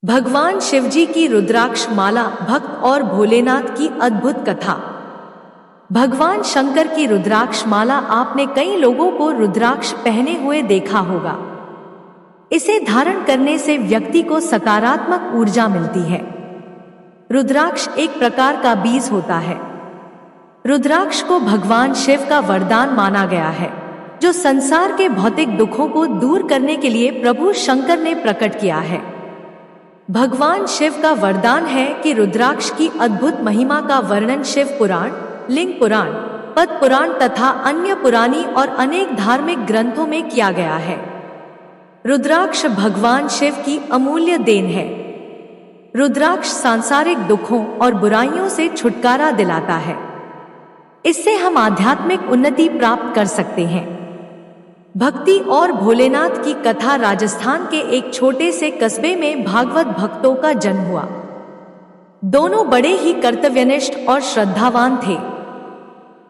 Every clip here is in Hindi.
भगवान शिवजी की रुद्राक्ष माला, भक्त और भोलेनाथ की अद्भुत कथा। भगवान शंकर की रुद्राक्ष माला आपने कई लोगों को रुद्राक्ष पहने हुए देखा होगा। इसे धारण करने से व्यक्ति को सकारात्मक ऊर्जा मिलती है। रुद्राक्ष एक प्रकार का बीज होता है। रुद्राक्ष को भगवान शिव का वरदान माना गया है, जो संसार के भौतिक दुखों को दूर करने के लिए प्रभु शंकर ने प्रकट किया है। भगवान शिव का वरदान है कि रुद्राक्ष की अद्भुत महिमा का वर्णन शिव पुराण, लिंग पुराण, पद्म पुराण तथा अन्य पुरानी और अनेक धार्मिक ग्रंथों में किया गया है। रुद्राक्ष भगवान शिव की अमूल्य देन है। रुद्राक्ष सांसारिक दुखों और बुराइयों से छुटकारा दिलाता है। इससे हम आध्यात्मिक उन्नति प्राप्त कर सकते हैं। भक्ति और भोलेनाथ की कथा। राजस्थान के एक छोटे से कस्बे में भागवत भक्तों का जन्म हुआ। दोनों बड़े ही कर्तव्यनिष्ठ और श्रद्धावान थे।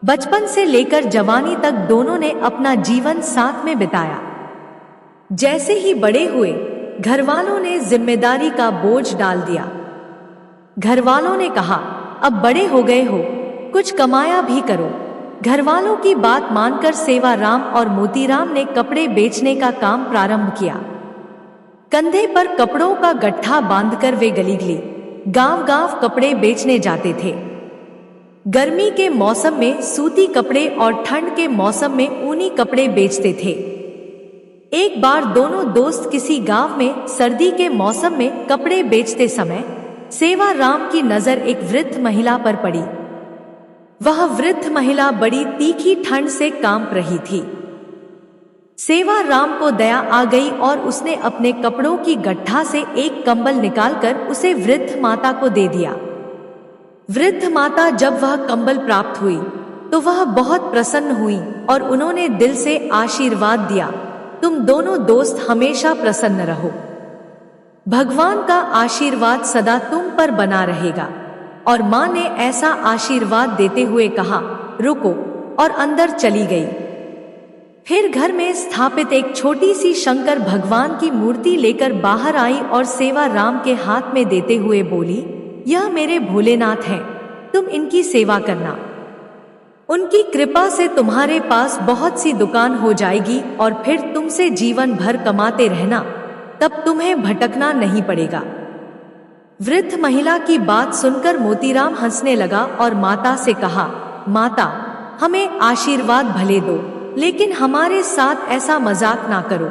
बचपन से लेकर जवानी तक दोनों ने अपना जीवन साथ में बिताया। जैसे ही बड़े हुए, घरवालों ने जिम्मेदारी का बोझ डाल दिया। घरवालों ने कहा, अब बड़े हो गए हो, कुछ कमाया भी करो। घरवालों की बात मानकर सेवाराम और मोतीराम ने कपड़े बेचने का काम प्रारंभ किया। कंधे पर कपड़ों का गट्ठा बांधकर वे गली गली, गांव-गांव कपड़े बेचने जाते थे। गर्मी के मौसम में सूती कपड़े और ठंड के मौसम में ऊनी कपड़े बेचते थे। एक बार दोनों दोस्त किसी गांव में सर्दी के मौसम में कपड़े बेचते समय सेवाराम की नजर एक वृद्ध महिला पर पड़ी। वह वृद्ध महिला बड़ी तीखी ठंड से कांप रही थी। सेवाराम को दया आ गई और उसने अपने कपड़ों की गट्ठा से एक कंबल निकालकर उसे वृद्ध माता को दे दिया। वृद्ध माता जब वह कंबल प्राप्त हुई तो वह बहुत प्रसन्न हुई और उन्होंने दिल से आशीर्वाद दिया, तुम दोनों दोस्त हमेशा प्रसन्न रहो। भगवान का आशीर्वाद सदा तुम पर बना रहेगा। और मां ने ऐसा आशीर्वाद देते हुए कहा, रुको, और अंदर चली गई। फिर घर में स्थापित एक छोटी सी शंकर भगवान की मूर्ति लेकर बाहर आई और सेवाराम के हाथ में देते हुए बोली, यह मेरे भोलेनाथ हैं, तुम इनकी सेवा करना। उनकी कृपा से तुम्हारे पास बहुत सी दुकान हो जाएगी और फिर तुमसे जीवन भर कमाते रहना, तब तुम्हें भटकना नहीं पड़ेगा। वृद्ध महिला की बात सुनकर मोतीराम हंसने लगा और माता से कहा, माता, हमें आशीर्वाद भले दो, लेकिन हमारे साथ ऐसा मजाक ना करो।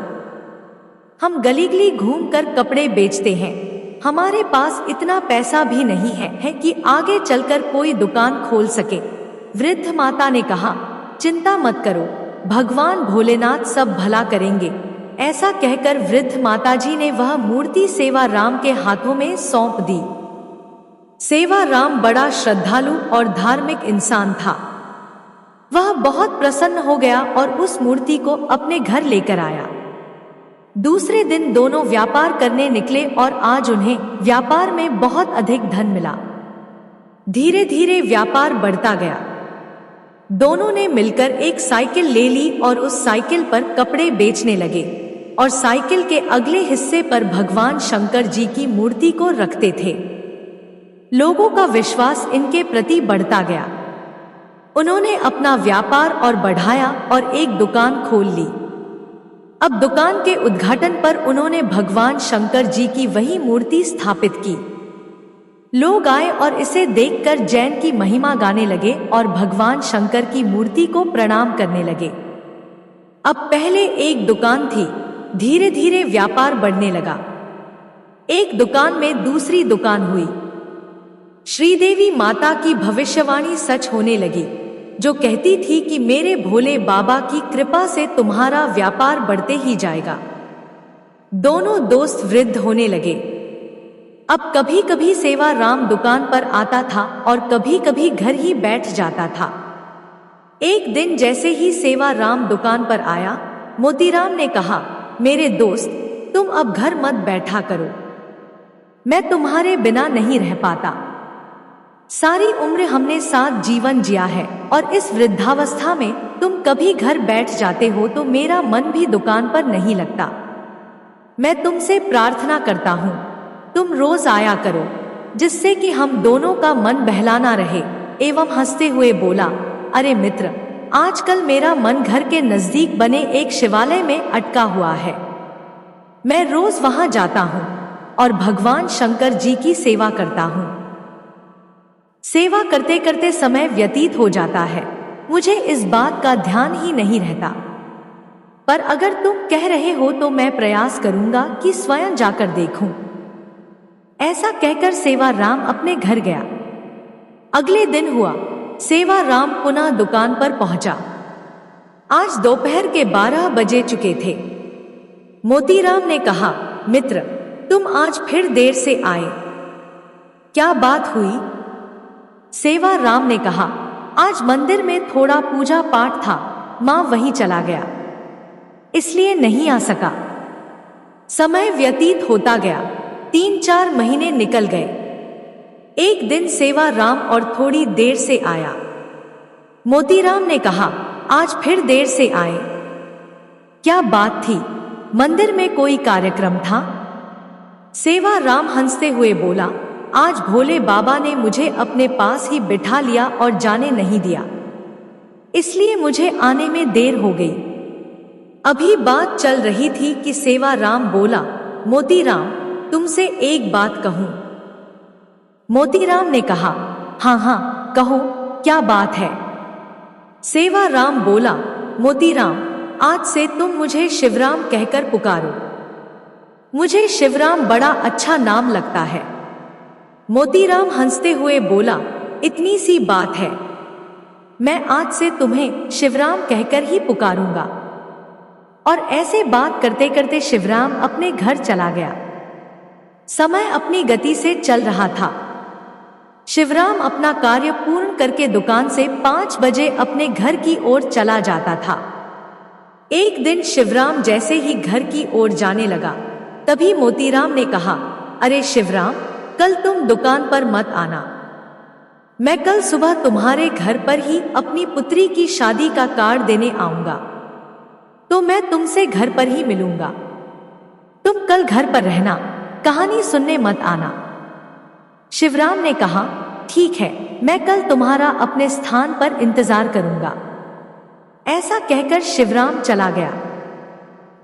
हम गली गली घूमकर कपड़े बेचते हैं, हमारे पास इतना पैसा भी नहीं है कि आगे चलकर कोई दुकान खोल सके। वृद्ध माता ने कहा, चिंता मत करो, भगवान भोलेनाथ सब भला करेंगे। ऐसा कहकर वृद्ध माताजी ने वह मूर्ति सेवाराम के हाथों में सौंप दी। सेवाराम बड़ा श्रद्धालु और धार्मिक इंसान था। वह बहुत प्रसन्न हो गया और उस मूर्ति को अपने घर लेकर आया। दूसरे दिन दोनों व्यापार करने निकले और आज उन्हें व्यापार में बहुत अधिक धन मिला। धीरे धीरे व्यापार बढ़ता गया। दोनों ने मिलकर एक साइकिल ले ली और उस साइकिल पर कपड़े बेचने लगे और साइकिल के अगले हिस्से पर भगवान शंकर जी की मूर्ति को रखते थे। लोगों का विश्वास इनके प्रति बढ़ता गया। उन्होंने अपना व्यापार और बढ़ाया और एक दुकान खोल ली। अब दुकान के उद्घाटन पर उन्होंने भगवान शंकर जी की वही मूर्ति स्थापित की। लोग आए और इसे देखकर जैन की महिमा गाने लगे और भगवान शंकर की मूर्ति को प्रणाम करने लगे। अब पहले एक दुकान थी, धीरे धीरे व्यापार बढ़ने लगा। एक दुकान में दूसरी दुकान हुई। श्रीदेवी माता की भविष्यवाणी सच होने लगी, जो कहती थी कि मेरे भोले बाबा की कृपा से तुम्हारा व्यापार बढ़ते ही जाएगा। दोनों दोस्त वृद्ध होने लगे। अब कभी कभी सेवाराम दुकान पर आता था और कभी कभी घर ही बैठ जाता था। एक दिन जैसे ही सेवाराम दुकान पर आया, मोतीराम ने कहा, मेरे दोस्त, तुम अब घर मत बैठा करो, मैं तुम्हारे बिना नहीं रह पाता। सारी उम्र हमने साथ जीवन जिया है और इस वृद्धावस्था में तुम कभी घर बैठ जाते हो तो मेरा मन भी दुकान पर नहीं लगता। मैं तुमसे प्रार्थना करता हूँ, तुम रोज आया करो, जिससे कि हम दोनों का मन बहलाना रहे। एवं हंसते हुए बोला, अरे मित्र, आजकल मेरा मन घर के नजदीक बने एक शिवालय में अटका हुआ है। मैं रोज वहां जाता हूँ और भगवान शंकर जी की सेवा करता हूँ। सेवा करते करते समय व्यतीत हो जाता है, मुझे इस बात का ध्यान ही नहीं रहता। पर अगर तुम कह रहे हो तो मैं प्रयास करूंगा कि स्वयं जाकर देखूं। ऐसा कहकर सेवाराम अपने घर गया। अगले दिन हुआ, सेवाराम पुनः दुकान पर पहुंचा। आज दोपहर के 12 बजे चुके थे। मोतीराम ने कहा, मित्र, तुम आज फिर देर से आए, क्या बात हुई? सेवाराम ने कहा, आज मंदिर में थोड़ा पूजा पाठ था, मां वहीं चला गया, इसलिए नहीं आ सका। समय व्यतीत होता गया, 3-4 महीने निकल गए। एक दिन सेवाराम और थोड़ी देर से आया। मोतीराम ने कहा, आज फिर देर से आए, क्या बात थी? मंदिर में कोई कार्यक्रम था? सेवाराम हंसते हुए बोला, आज भोले बाबा ने मुझे अपने पास ही बिठा लिया और जाने नहीं दिया, इसलिए मुझे आने में देर हो गई। अभी बात चल रही थी कि सेवाराम बोला, मोतीराम, तुमसे एक बात कहूं। मोतीराम ने कहा, हाँ हाँ कहो, क्या बात है? सेवाराम बोला, मोतीराम, आज से तुम मुझे शिवराम कहकर पुकारो। मुझे शिवराम बड़ा अच्छा नाम लगता है। मोतीराम हंसते हुए बोला, इतनी सी बात है, मैं आज से तुम्हें शिवराम कहकर ही पुकारूंगा। और ऐसे बात करते करते शिवराम अपने घर चला गया। समय अपनी गति से चल रहा था। शिवराम अपना कार्य पूर्ण करके दुकान से 5 बजे अपने घर की ओर चला जाता था। एक दिन शिवराम जैसे ही घर की ओर जाने लगा, तभी मोतीराम ने कहा, अरे शिवराम, कल तुम दुकान पर मत आना। मैं कल सुबह तुम्हारे घर पर ही अपनी पुत्री की शादी का कार्ड देने आऊंगा, तो मैं तुमसे घर पर ही मिलूंगा। तुम कल घर पर रहना, कहानी सुनने मत आना। शिवराम ने कहा, ठीक है, मैं कल तुम्हारा अपने स्थान पर इंतजार करूंगा। ऐसा कहकर शिवराम चला गया।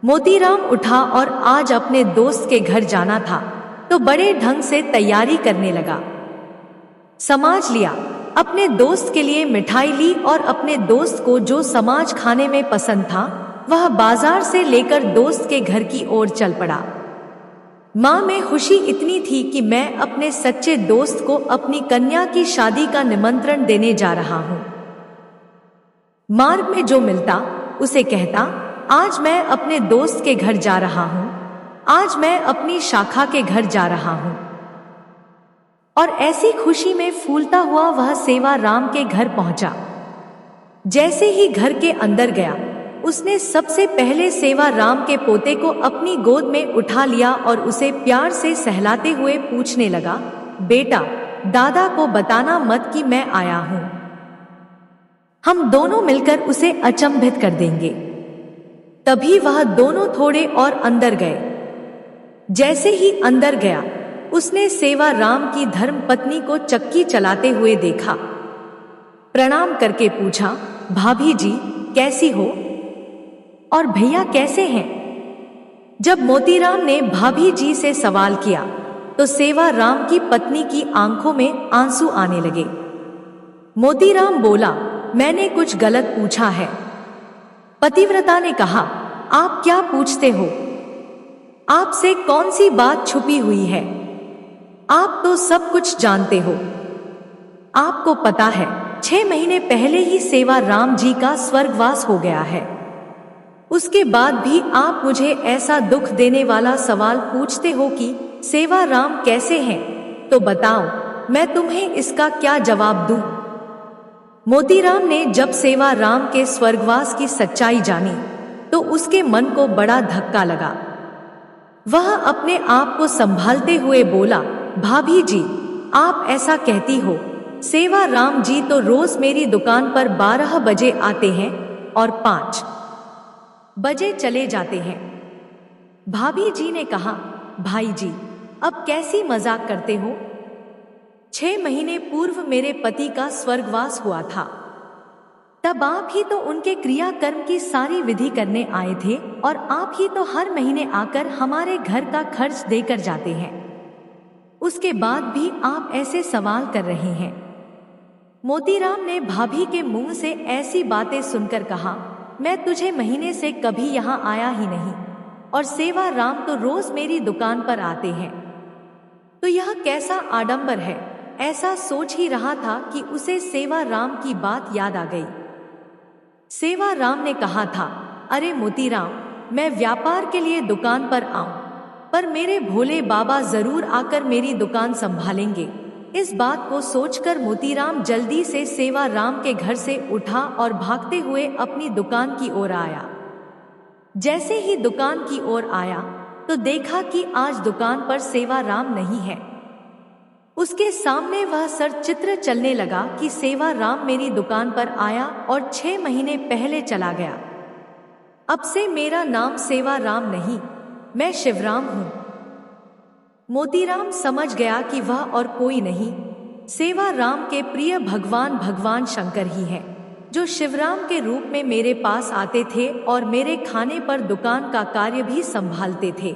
मोतीराम उठा और आज अपने दोस्त के घर जाना था, तो बड़े ढंग से तैयारी करने लगा। समाज लिया, अपने दोस्त के लिए मिठाई ली और अपने दोस्त को जो समाज खाने में पसंद था वह बाजार से लेकर दोस्त के घर की ओर चल पड़ा। मां में खुशी इतनी थी कि मैं अपने सच्चे दोस्त को अपनी कन्या की शादी का निमंत्रण देने जा रहा हूं। मार्ग में जो मिलता उसे कहता, आज मैं अपने दोस्त के घर जा रहा हूं, आज मैं अपनी शाखा के घर जा रहा हूं। और ऐसी खुशी में फूलता हुआ वह सेवाराम के घर पहुंचा। जैसे ही घर के अंदर गया, उसने सबसे पहले सेवाराम के पोते को अपनी गोद में उठा लिया और उसे प्यार से सहलाते हुए पूछने लगा, बेटा, दादा को बताना मत कि मैं आया हूं। हम दोनों मिलकर उसे अचंभित कर देंगे। तभी वह दोनों थोड़े और अंदर गए। जैसे ही अंदर गया, उसने सेवाराम की धर्मपत्नी को चक्की चलाते हुए देखा। प्रणाम करके पूछा, भाभी जी कैसी हो और भैया कैसे हैं? जब मोतीराम ने भाभी जी से सवाल किया तो सेवाराम की पत्नी की आंखों में आंसू आने लगे। मोतीराम बोला, मैंने कुछ गलत पूछा है। पतिव्रता ने कहा, आप क्या पूछते हो? आपसे कौन सी बात छुपी हुई है? आप तो सब कुछ जानते हो। आपको पता है 6 महीने पहले ही सेवाराम जी का स्वर्गवास हो गया है। उसके बाद भी आप मुझे ऐसा दुख देने वाला सवाल पूछते हो कि सेवाराम कैसे हैं? तो बताओ, मैं तुम्हें इसका क्या जवाब दूं? मोतीराम ने जब सेवाराम के स्वर्गवास की सच्चाई जानी तो उसके मन को बड़ा धक्का लगा। वह अपने आप को संभालते हुए बोला, भाभी जी, आप ऐसा कहती हो? सेवाराम जी तो रोज मेरी दुकान पर 12 बजे आते हैं और 5 बजे चले जाते हैं। भाभी जी ने कहा, भाई जी, अब कैसी मजाक करते हो? 6 महीने पूर्व मेरे पति का स्वर्गवास हुआ था। तब आप ही तो उनके क्रियाकर्म की सारी विधि करने आए थे और आप ही तो हर महीने आकर हमारे घर का खर्च देकर जाते हैं। उसके बाद भी आप ऐसे सवाल कर रहे हैं। मोतीराम ने भाभी के मुंह से ऐसी बातें सुनकर कहा, मैं तुझे महीने से कभी यहाँ आया ही नहीं और सेवाराम तो रोज मेरी दुकान पर आते हैं, तो यह कैसा आडंबर है। ऐसा सोच ही रहा था कि उसे सेवाराम की बात याद आ गई। सेवाराम ने कहा था, अरे मोतीराम, मैं व्यापार के लिए दुकान पर आऊं, पर मेरे भोले बाबा जरूर आकर मेरी दुकान संभालेंगे। इस बात को सोचकर मोतीराम जल्दी से सेवाराम के घर से उठा और भागते हुए अपनी दुकान की ओर आया। जैसे ही दुकान की ओर आया तो देखा कि आज दुकान पर सेवाराम नहीं है। उसके सामने वह चित्र चलने लगा कि सेवाराम मेरी दुकान पर आया और 6 महीने पहले चला गया। अब से मेरा नाम सेवाराम नहीं, मैं शिवराम हूँ। मोतीराम समझ गया कि वह और कोई नहीं, सेवाराम के प्रिय भगवान शंकर ही हैं, जो शिवराम के रूप में मेरे पास आते थे और मेरे खाने पर दुकान का कार्य भी संभालते थे।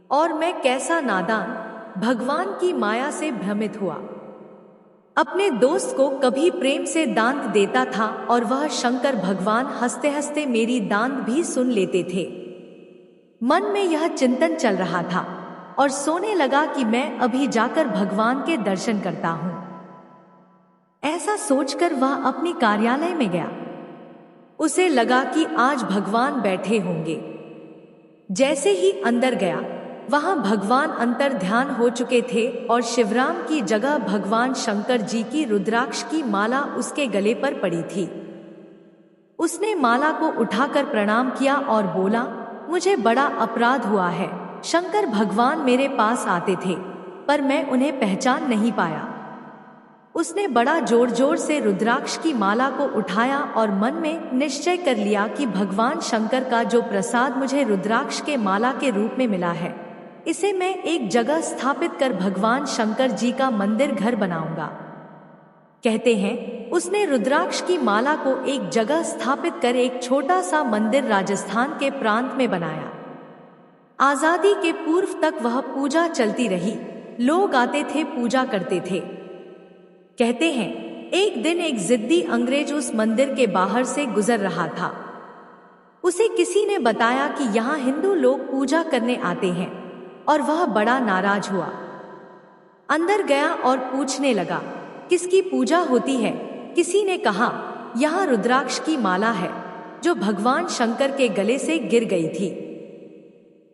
और मैं कैसा नादान, भगवान की माया से भ्रमित हुआ। अपने दोस्त को कभी प्रेम से दांत देता था और वह शंकर भगवान हंसते हंसते मेरी दांत भी सुन लेते थे। मन में यह चिंतन चल रहा था और सोने लगा कि मैं अभी जाकर भगवान के दर्शन करता हूँ। ऐसा सोचकर वह अपनी कार्यालय में गया। उसे लगा कि आज भगवान बैठे होंगे। जैसे ही अंदर गया, वहां भगवान अंतर ध्यान हो चुके थे और शिवराम की जगह भगवान शंकर जी की रुद्राक्ष की माला उसके गले पर पड़ी थी। उसने माला को उठाकर प्रणाम किया और बोला, मुझे बड़ा अपराध हुआ है। शंकर भगवान मेरे पास आते थे पर मैं उन्हें पहचान नहीं पाया। उसने बड़ा जोर जोर से रुद्राक्ष की माला को उठाया और मन में निश्चय कर लिया कि भगवान शंकर का जो प्रसाद मुझे रुद्राक्ष के माला के रूप में मिला है, इसे मैं एक जगह स्थापित कर भगवान शंकर जी का मंदिर घर बनाऊंगा। कहते हैं उसने रुद्राक्ष की माला को एक जगह स्थापित कर एक छोटा सा मंदिर राजस्थान के प्रांत में बनाया। आजादी के पूर्व तक वह पूजा चलती रही। लोग आते थे, पूजा करते थे। कहते हैं एक दिन एक जिद्दी अंग्रेज उस मंदिर के बाहर से गुजर रहा था। उसे किसी ने बताया कि यहाँ हिंदू लोग पूजा करने आते हैं और वह बड़ा नाराज हुआ। अंदर गया और पूछने लगा, किसकी पूजा होती है? किसी ने कहा, यहाँ रुद्राक्ष की माला है जो भगवान शंकर के गले से गिर गई थी,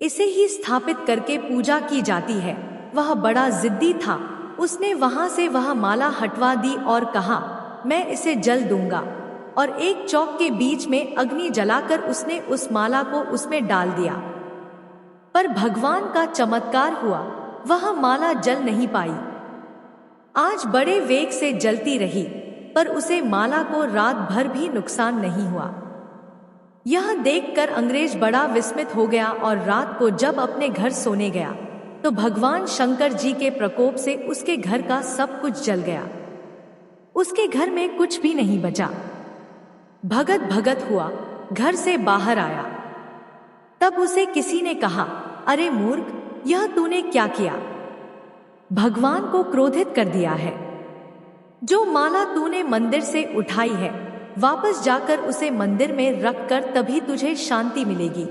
इसे ही स्थापित करके पूजा की जाती है। वह बड़ा जिद्दी था। उसने वहां से वह माला हटवा दी और कहा, मैं इसे जल दूंगा। और एक चौक के बीच में अग्नि जलाकर उसने उस माला को उसमें डाल दिया। पर भगवान का चमत्कार हुआ, वह माला जल नहीं पाई। आज बड़े वेग से जलती रही, पर उसे माला को रात भर भी नुकसान नहीं हुआ। यह देखकर अंग्रेज बड़ा विस्मित हो गया और रात को जब अपने घर सोने गया तो भगवान शंकर जी के प्रकोप से उसके घर का सब कुछ जल गया। उसके घर में कुछ भी नहीं बचा। भगत भगत हुआ, घर से बाहर आया। तब उसे किसी ने कहा, अरे मूर्ख, यह तूने क्या किया? भगवान को क्रोधित कर दिया है। जो माला तूने मंदिर से उठाई है, वापस जाकर उसे मंदिर में रखकर तभी तुझे शांति मिलेगी।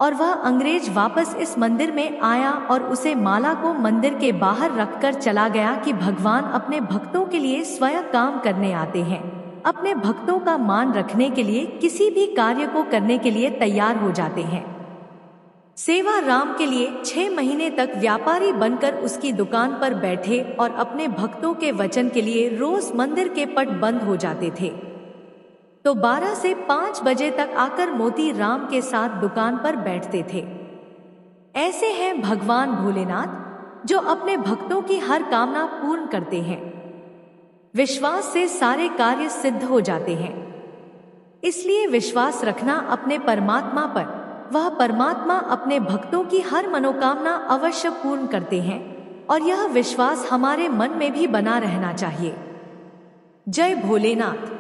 और वह अंग्रेज वापस इस मंदिर में आया और उसे माला को मंदिर के बाहर रखकर चला गया कि भगवान अपने भक्तों के लिए स्वयं काम करने आते हैं। अपने भक्तों का मान रखने के लिए किसी भी कार्य को करने के लिए तैयार हो जाते हैं। सेवाराम के लिए 6 महीने तक व्यापारी बनकर उसकी दुकान पर बैठे और अपने भक्तों के वचन के लिए रोज मंदिर के पट बंद हो जाते थे, तो 12 से 5 बजे तक आकर मोती राम के साथ दुकान पर बैठते थे। ऐसे हैं भगवान भोलेनाथ, जो अपने भक्तों की हर कामना पूर्ण करते हैं। विश्वास से सारे कार्य सिद्ध हो जाते हैं। इसलिए विश्वास रखना अपने परमात्मा पर, वह परमात्मा अपने भक्तों की हर मनोकामना अवश्य पूर्ण करते हैं और यह विश्वास हमारे मन में भी बना रहना चाहिए। जय भोलेनाथ।